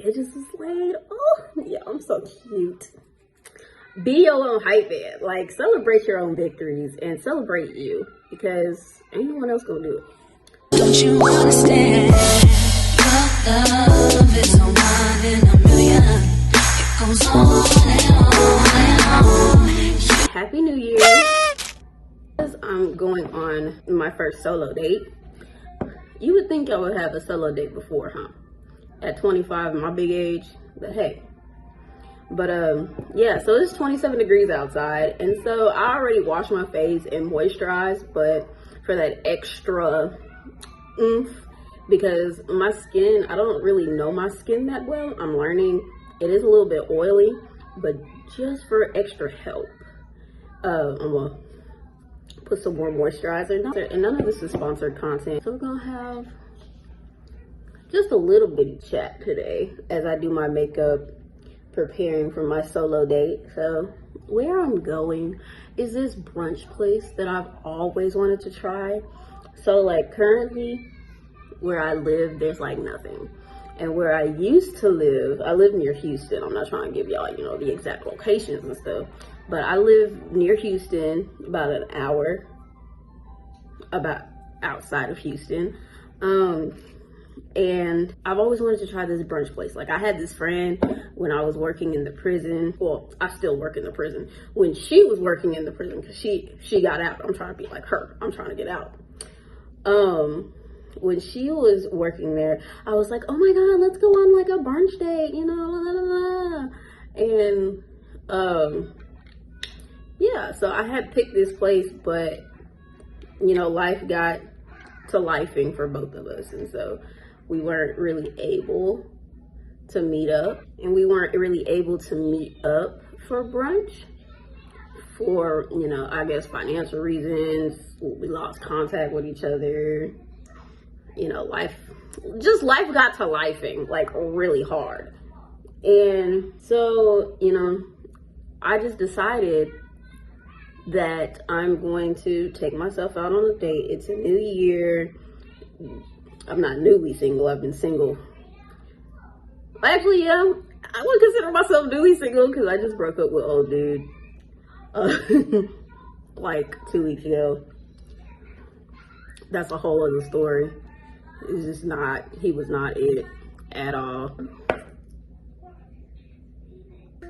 edges is laid. Oh, yeah, I'm so cute. Be your own hype man. Like, celebrate your own victories and celebrate you, because ain't no one else gonna do it. Don't you understand? Love is no one in a million. It goes on and on and on. Happy New Year. I'm going on my first solo date. You would think I would have a solo date before, huh? At 25, my big age, but hey. But yeah, so it's 27 degrees outside, and so I already washed my face and moisturized, but for that extra oomph, because my skin, I don't really know my skin that well. I'm learning. It is a little bit oily, but just for extra help, I'm gonna put some more moisturizer. And none of this is sponsored content, so we're gonna have just a little bitty chat today as I do my makeup, preparing for my solo date. So where I'm going is this brunch place that I've always wanted to try. So like currently where I live, there's like nothing. And where I used to live, I live near Houston. I'm not trying to give y'all, you know, the exact locations and stuff, but I live near Houston, about an hour, about outside of Houston. And I've always wanted to try this brunch place. Like, I had this friend when I was working in the prison. Well, I still work in the prison. When she was working in the prison, because she got out. I'm trying to be like her. I'm trying to get out. When she was working there, I was like, oh my God, let's go on like a brunch date, you know, blah, blah, blah. And yeah, so I had picked this place, but you know, life got to lifing for both of us, and so we weren't really able to meet up, and we weren't really able to meet up for brunch for, you know, I guess financial reasons. We lost contact with each other. You know, life got to lifing like really hard. And so, you know, I just decided that I'm going to take myself out on a date. It's a new year. I'm not newly single. I've been single. Actually, yeah, I would consider myself newly single because I just broke up with old dude like 2 weeks ago. That's a whole other story. It's just not, he was not it at all.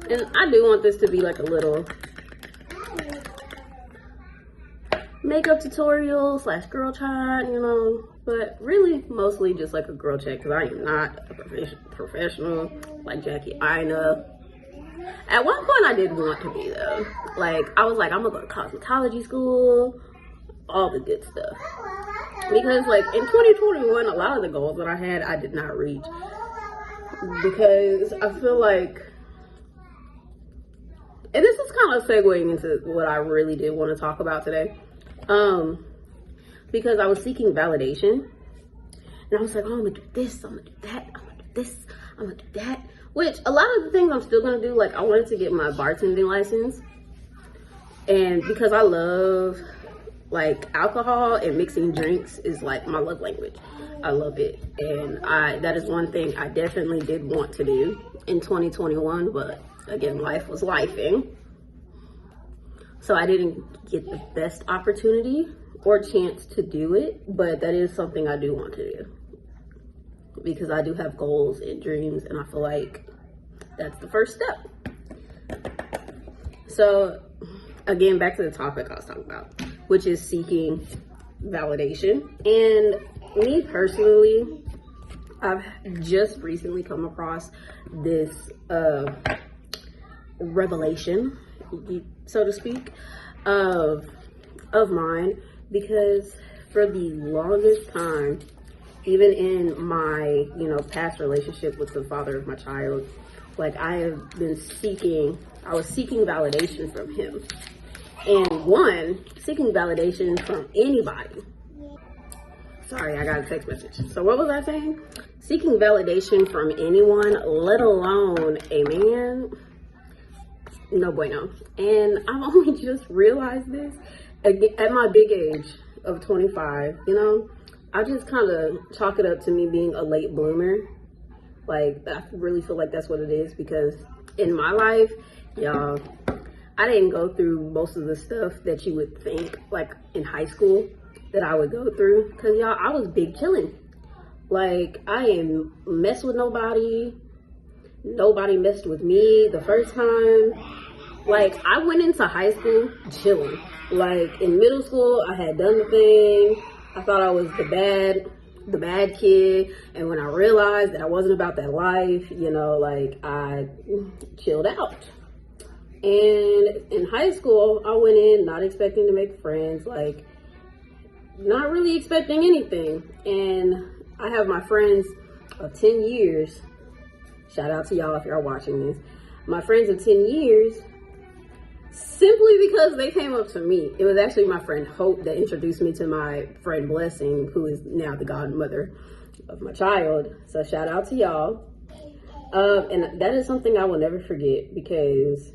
And I do want this to be like a little makeup tutorial / girl chat, you know, but really mostly just like a girl chat, because I am not a professional like Jackie Ina. At one point I did want to be though. Like, I was like, I'm gonna go to cosmetology school, all the good stuff. Because like in 2021, a lot of the goals that I had, I did not reach, because I feel like, and this is kind of segueing into what I really did want to talk about today. Because I was seeking validation, and I was like, oh, I'm gonna do this, I'm gonna do that, I'm gonna do this, I'm gonna do that. Which a lot of the things I'm still gonna do. Like, I wanted to get my bartending license, and because I love like alcohol and mixing drinks is like my love language. I love it, and that is one thing I definitely did want to do in 2021, but again, life was lifing. So I didn't get the best opportunity or chance to do it, but that is something I do want to do, because I do have goals and dreams, and I feel like that's the first step. So again, back to the topic I was talking about, which is seeking validation. And me personally, I've just recently come across this revelation, so to speak, of mine, because for the longest time, even in my, you know, past relationship with the father of my child, like, I was seeking validation from him. And seeking validation from anybody. Sorry, I got a text message. So what was I saying? Seeking validation from anyone, let alone a man, no bueno. And I've only just realized this at my big age of 25, you know. I just kind of chalk it up to me being a late bloomer. Like, I really feel like that's what it is, because in my life, y'all, I didn't go through most of the stuff that you would think, like in high school, that I would go through. Cause y'all, I was big chilling. Like, I didn't mess with nobody. Nobody messed with me the first time. Like, I went into high school chilling. Like, in middle school, I had done the thing. I thought I was the bad kid. And when I realized that I wasn't about that life, you know, like, I chilled out. And in high school, I went in not expecting to make friends, like, not really expecting anything. And I have my friends of 10 years. Shout out to y'all if y'all watching this. My friends of 10 years, simply because they came up to me. It was actually my friend Hope that introduced me to my friend Blessing, who is now the godmother of my child. So shout out to y'all. And that is something I will never forget, because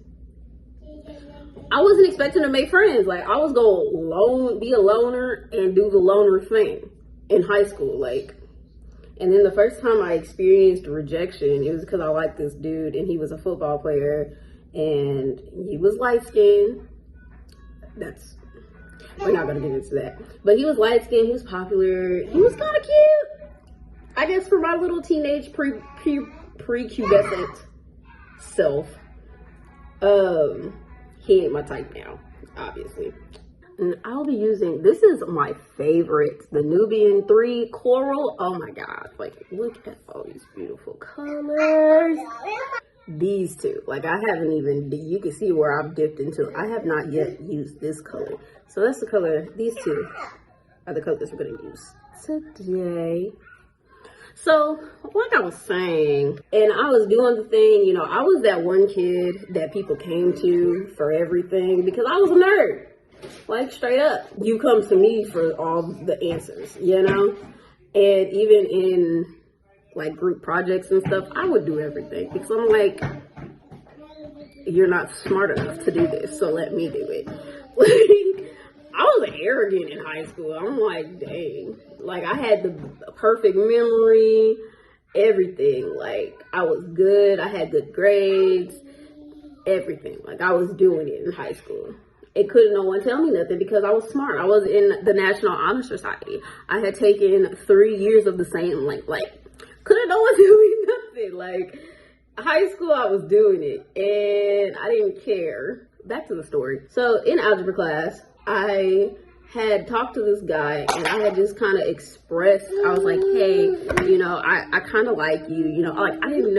I wasn't expecting to make friends. Like, I was gonna be a loner and do the loner thing in high school. Like, and then the first time I experienced rejection, it was because I liked this dude, and he was a football player, and he was light skinned. We're not gonna get into that. But he was light skinned, he was popular, he was kind of cute. I guess for my little teenage prepubescent self. He ain't my type now, obviously. And I'll be using, this is my favorite, the Nubian 3 Coral. Oh my God, like, look at all these beautiful colors. These two, like, I haven't even, you can see where I've dipped into. I have not yet used this color. So that's the color, these two are the colors we're gonna use today. So, like I was saying, and I was doing the thing, you know, I was that one kid that people came to for everything, because I was a nerd. Like, straight up, you come to me for all the answers, you know? And even in, like, group projects and stuff, I would do everything, because I'm like, you're not smart enough to do this, so let me do it. Like, I was arrogant in high school. I'm like, dang. Like, I had the perfect memory, everything. Like, I was good. I had good grades, everything. Like, I was doing it in high school. It couldn't no one tell me nothing, because I was smart. I was in the National Honor Society. I had taken 3 years of the same, like, couldn't no one tell me nothing. Like, high school, I was doing it, and I didn't care. Back to the story. So, in algebra class, I had talked to this guy, and I had just kind of expressed, I was like, hey, you know, I kind of like you, you know, like, I didn't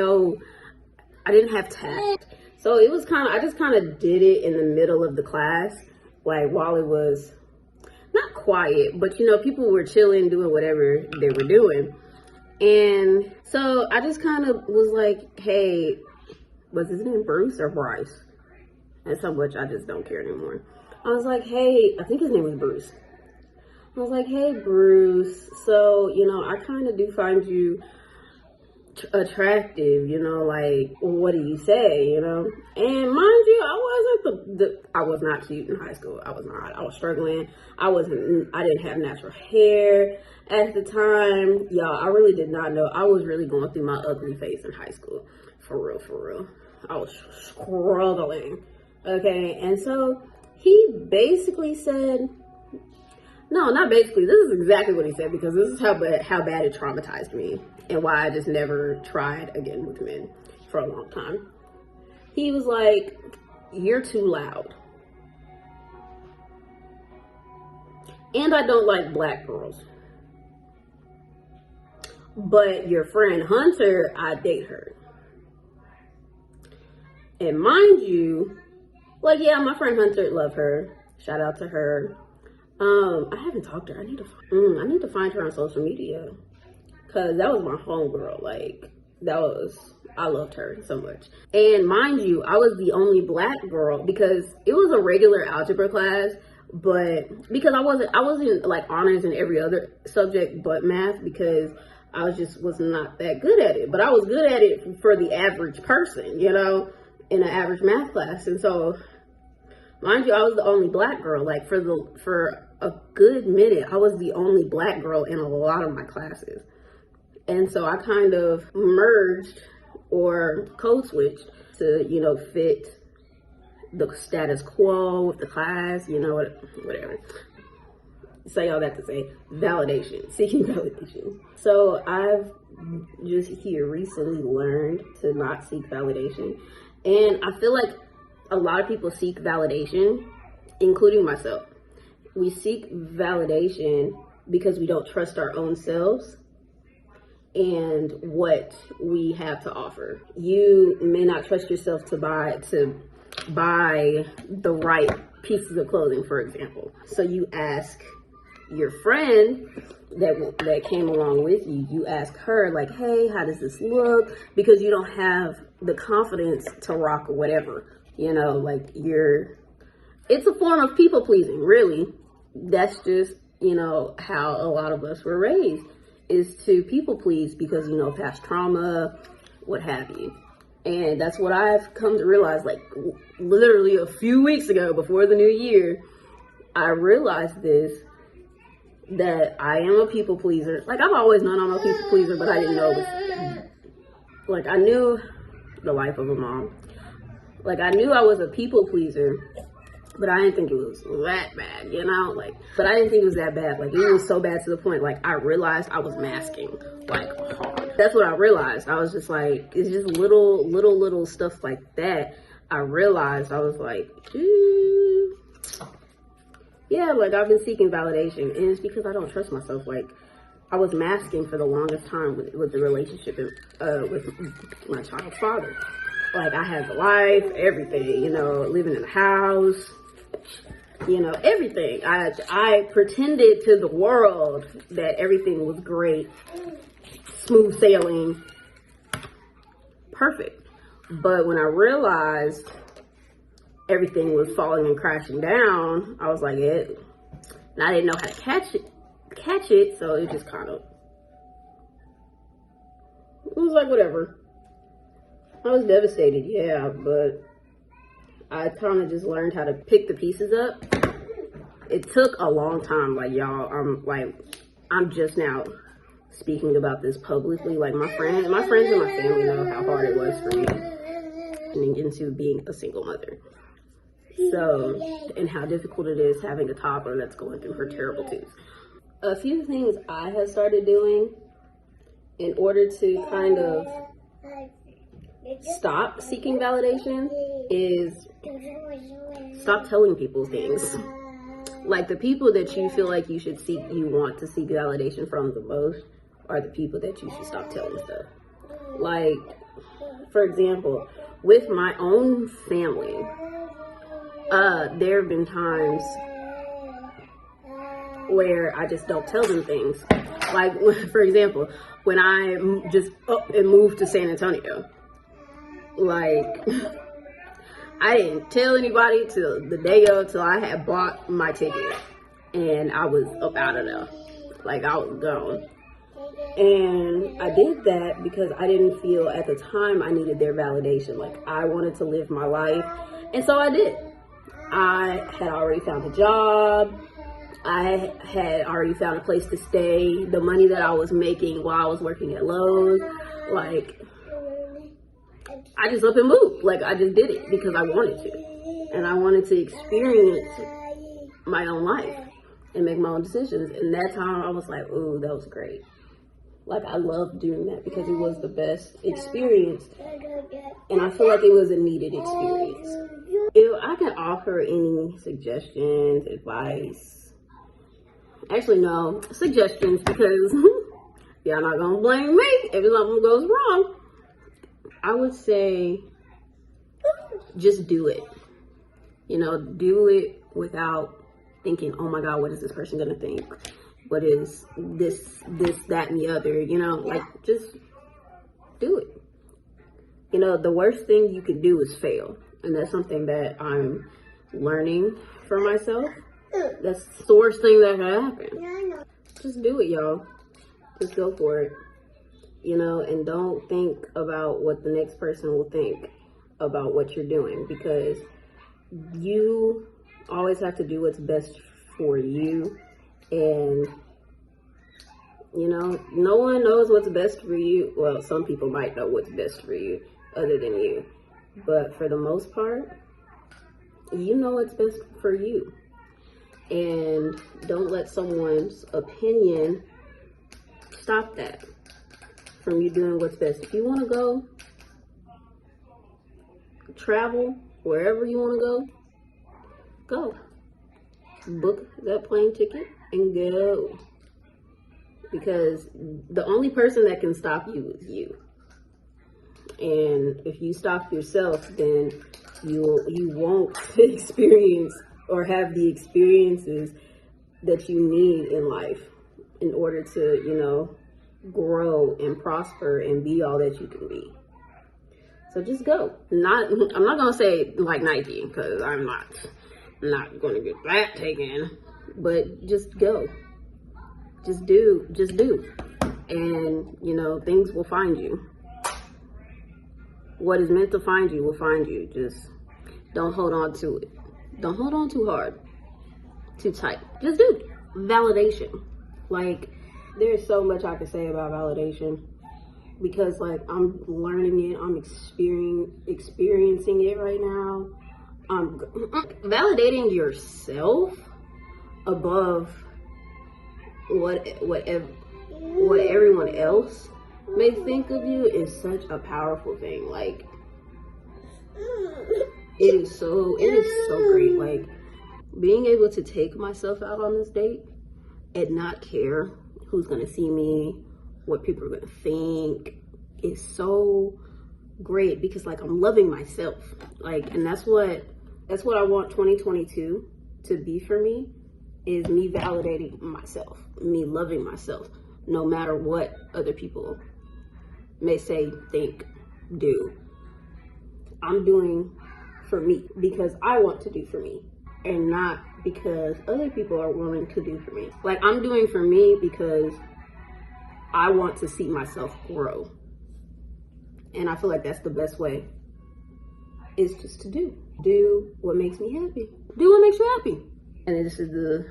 have tact. So it was kind of, I just kind of did it in the middle of the class, like, while it was not quiet, but, you know, people were chilling, doing whatever they were doing. And so I just kind of was like, hey, was his name Bruce or Bryce? And so much I just don't care anymore. I was like, hey, I think his name was Bruce. I was like, hey, Bruce, so, you know, I kind of do find you attractive, you know, like, what do you say, you know? And mind you, I was not cute in high school. I was not. I was struggling. I didn't have natural hair at the time. Y'all, I really did not know. I was really going through my ugly phase in high school. For real. I was struggling. Okay, and so he basically said, no, not basically, this is exactly what he said, because this is how bad it traumatized me, and why I just never tried again with men for a long time. He was like, you're too loud. And I don't like black girls. But your friend Hunter, I date her. And mind you, like, yeah, my friend Hunter, love her. Shout out to her. I haven't talked to her. I need to find her on social media, because that was my homegirl. Like, I loved her so much. And mind you, I was the only black girl, because it was a regular algebra class, but because I wasn't like honors in every other subject but math, because I was not that good at it. But I was good at it for the average person, you know, in an average math class. And so, mind you, I was the only black girl. Like, for a good minute, I was the only black girl in a lot of my classes. And so I kind of merged or code switched to, you know, fit the status quo with the class, you know, whatever. Say all that to say validation, seeking validation. So I've just here recently learned to not seek validation. And I feel like a lot of people seek validation, including myself. We seek validation because we don't trust our own selves and what we have to offer. You may not trust yourself to buy the right pieces of clothing, for example. So you ask your friend that came along with you, you ask her like, hey, how does this look? Because you don't have the confidence to rock or whatever, you know, like it's a form of people pleasing, really. That's just, you know, how a lot of us were raised, is to people please because, you know, past trauma, what have you. And that's what I've come to realize, like literally a few weeks ago before the new year, I realized this, that I am a people pleaser. Like I've always known I'm a people pleaser, but I didn't know this. Like I knew the life of a mom. Like I knew I was a people pleaser, but I didn't think it was that bad, you know? Like, but I didn't think it was that bad. Like it was so bad to the point, like I realized I was masking, like hard. That's what I realized. I was just like, it's just little stuff like that. I realized I was like, yeah, like I've been seeking validation, and it's because I don't trust myself. Like I was masking for the longest time with the relationship with my child's father. Like I had the life, everything, you know, living in the house, you know, everything. I pretended to the world that everything was great, smooth sailing, perfect. But when I realized everything was falling and crashing down, I was like, and I didn't know how to catch it, so it just kind of, it was like, whatever. I was devastated, yeah, but I kind of just learned how to pick the pieces up. It took a long time, like, y'all, I'm just now speaking about this publicly. Like, my friends and my family know how hard it was for me getting into being a single mother. So, and how difficult it is having a toddler that's going through her terrible twos. A few things I have started doing in order to kind of stop seeking validation is stop telling people things. Like the people that you feel like you want to seek validation from the most are the people that you should stop telling stuff. Like, for example, with my own family, there have been times where I just don't tell them things. Like, for example, when I just up and moved to San Antonio, like, I didn't tell anybody till the day of, till I had bought my ticket, and I was up out of there. Like, I was gone. And I did that because I didn't feel at the time I needed their validation. Like, I wanted to live my life, and so I did. I had already found a job. I had already found a place to stay. The money that I was making while I was working at Lowe's, like, I just up and moved. Like, I just did it because I wanted to. And I wanted to experience my own life and make my own decisions. And that time I was like, ooh, that was great. Like, I loved doing that because it was the best experience. And I feel like it was a needed experience. If I can offer any suggestions, advice, actually no, suggestions, because y'all not gonna blame me if something goes wrong. I would say just do it. You know, do it without thinking, oh my God, what is this person gonna think? What is this, that, and the other? You know, like, just do it. You know, the worst thing you can do is fail. And that's something that I'm learning for myself. That's the worst thing that can happen. Just do it, y'all. Just go for it. You know, and don't think about what the next person will think about what you're doing, because you always have to do what's best for you. And You know, no one knows what's best for you. Well, some people might know what's best for you other than you. But for the most part, you know what's best for you. And don't let someone's opinion stop that from you doing what's best. If you want to go travel wherever you want to go. Book that plane ticket and go. Because the only person that can stop you is you. And if you stop yourself, then you won't experience or have the experiences that you need in life in order to, you know, grow and prosper and be all that you can be. So just go. I'm not gonna say like Nike, because I'm not gonna get that taken, but just go. Just do. And you know, things will find you. What is meant to find you will find you. Just don't hold on to it. Don't hold on too hard, too tight. Just do. Validation. Like, there's so much I could say about validation, because like I'm learning it, I'm experiencing it right now. Validating yourself above what everyone else may think of you is such a powerful thing. Like, it is so great. Like, being able to take myself out on this date and not care who's gonna see me, what people are gonna think, is so great, because like I'm loving myself. Like, and that's what I want 2022 to be for me, is me validating myself, me loving myself, no matter what other people may say, think, do. I'm doing for me because I want to do for me, and not because other people are willing to do for me. Like, I'm doing for me because I want to see myself grow. And I feel like that's the best way, is just to do what makes me happy. Do what makes you happy. And this is the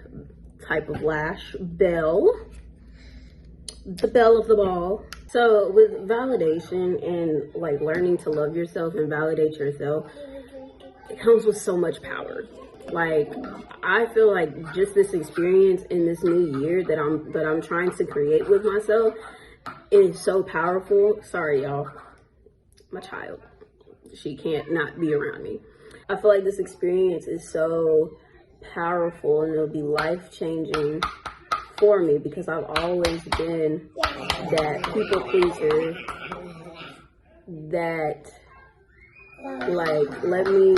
type of lash bell, the bell of the ball. So with validation and like learning to love yourself and validate yourself, it comes with so much power. Like, I feel like just this experience in this new year that I'm trying to create with myself is so powerful. Sorry, y'all. My child, she can't not be around me. I feel like this experience is so powerful, and it'll be life-changing for me, because I've always been that people pleaser that like let me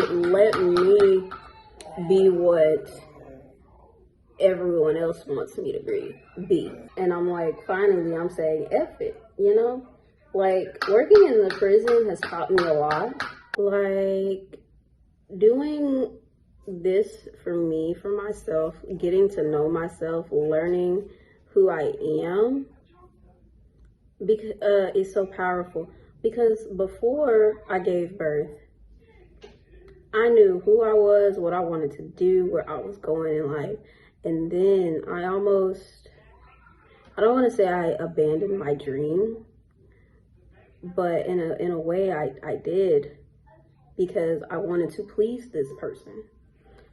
be what everyone else wants me to be. And I'm like, finally I'm saying F it, you know? Like, working in the prison has taught me a lot. Like, doing this for me, for myself, getting to know myself, learning who I am, because is so powerful. Because before I gave birth, I knew who I was, what I wanted to do, where I was going in life. And then I don't want to say I abandoned my dream, but in a way I did, because I wanted to please this person.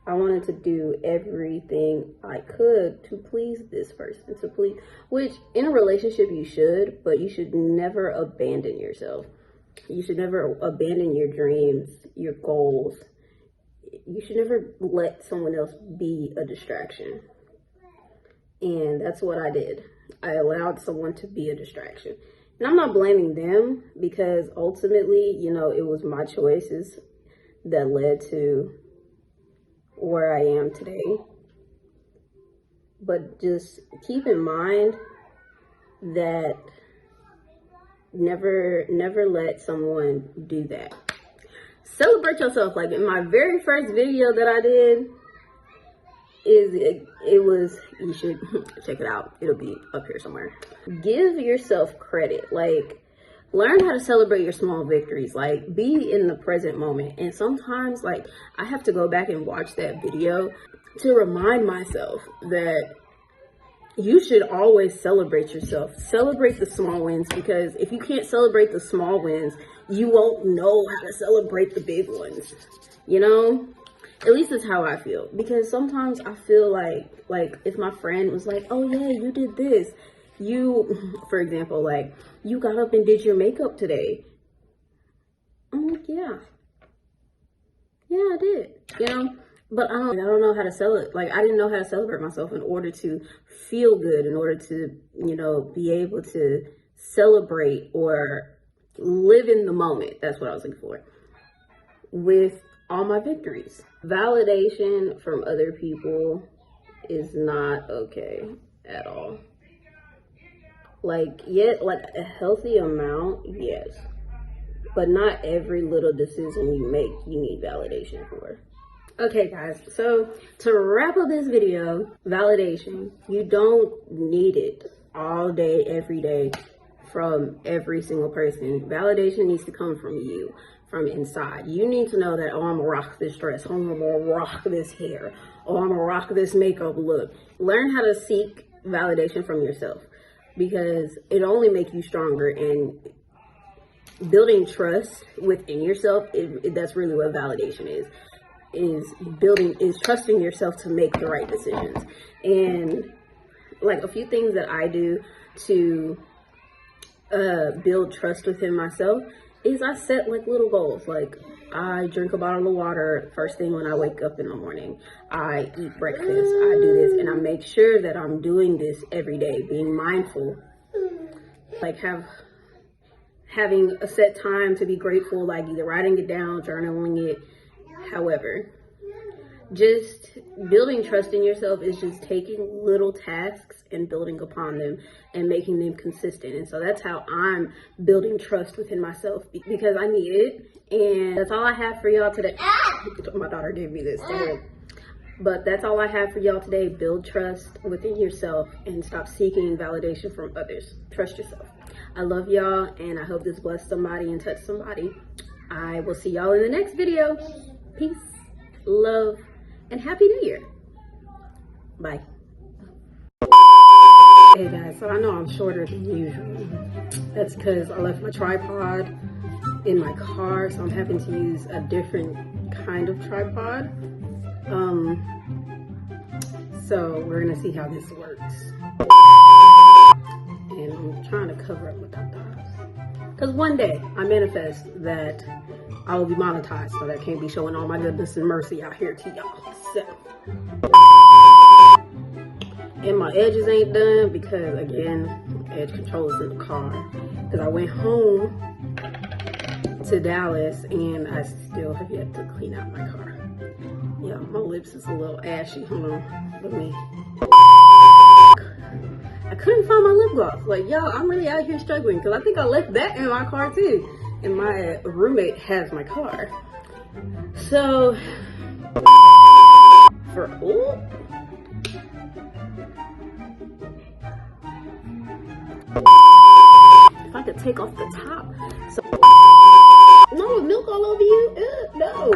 I wanted to do everything I could to please this person, which in a relationship you should, but you should never abandon yourself. You should never abandon your dreams, your goals. You should never let someone else be a distraction. And that's what I did. I allowed someone to be a distraction. And I'm not blaming them, because ultimately, you know, it was my choices that led to where I am today. But just keep in mind that never let someone do that. Celebrate yourself. Like, in my very first video that I did, you should check it out. It'll be up here somewhere. Give yourself credit. Like, learn how to celebrate your small victories. Like, be in the present moment. And sometimes, like, I have to go back and watch that video to remind myself that you should always celebrate yourself. Celebrate the small wins, because if you can't celebrate the small wins, you won't know how to celebrate the big ones. You know? At least that's how I feel. Because sometimes I feel like if my friend was like, oh yeah, you did this. You, for example, like, you got up and did your makeup today. I'm like, yeah, I did, you know, but I don't know how to sell it. Like, I didn't know how to celebrate myself in order to feel good, in order to, you know, be able to celebrate or live in the moment. That's what I was looking for with all my victories. Validation from other people is not okay at all. Like, like a healthy amount, yes. But not every little decision you make, you need validation for. Okay, guys, so to wrap up this video, validation, you don't need it all day, every day, from every single person. Validation needs to come from you, from inside. You need to know that, oh, I'm gonna rock this dress, oh, I'm gonna rock this hair, oh, I'm gonna rock this makeup look. Learn how to seek validation from yourself, because it only makes you stronger. And building trust within yourself, that's really what validation is trusting yourself to make the right decisions. And like a few things that I do to build trust within myself is I set like little goals. Like, I drink a bottle of water first thing when I wake up in the morning. I eat breakfast. I do this, and I make sure that I'm doing this every day, being mindful. Like, having a set time to be grateful, like either writing it down, journaling it, however. Just building trust in yourself is just taking little tasks and building upon them and making them consistent. And so that's how I'm building trust within myself, because I need it. And that's all I have for y'all today. My daughter gave me this. But that's all I have for y'all today. Build trust within yourself and stop seeking validation from others. Trust yourself. I love y'all, and I hope this blessed somebody and touched somebody. I will see y'all in the next video. Peace, love, and Happy New Year. Bye. Hey guys, so I know I'm shorter than usual. That's because I left my tripod in my car, so I'm having to use a different kind of tripod. So we're gonna see how this works. And I'm trying to cover up with that dots. Because one day I manifest that I will be monetized, so that I can't be showing all my goodness and mercy out here to y'all. So, and my edges ain't done because, again, edge control is in the car. Because I went home to Dallas and I still have yet to clean out my car. Yeah, my lips is a little ashy. Hold on, let me. I couldn't find my lip gloss. Like, y'all, I'm really out here struggling because I think I left that in my car too. And my roommate has my car. So, if I could take off the top. So, no, milk all over you? No.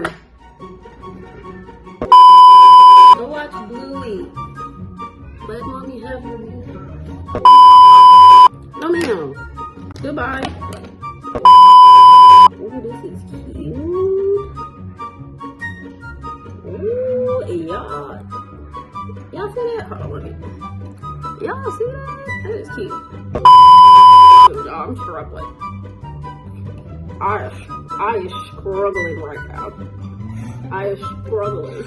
Go watch Bluey. Let mommy have your music. No, ma'am. Goodbye. Ooh, this is cute. Ooh, y'all. Y'all see that? Hold on, let me. Y'all see that? That is cute. Y'all, I'm struggling. I is struggling right now. I is struggling.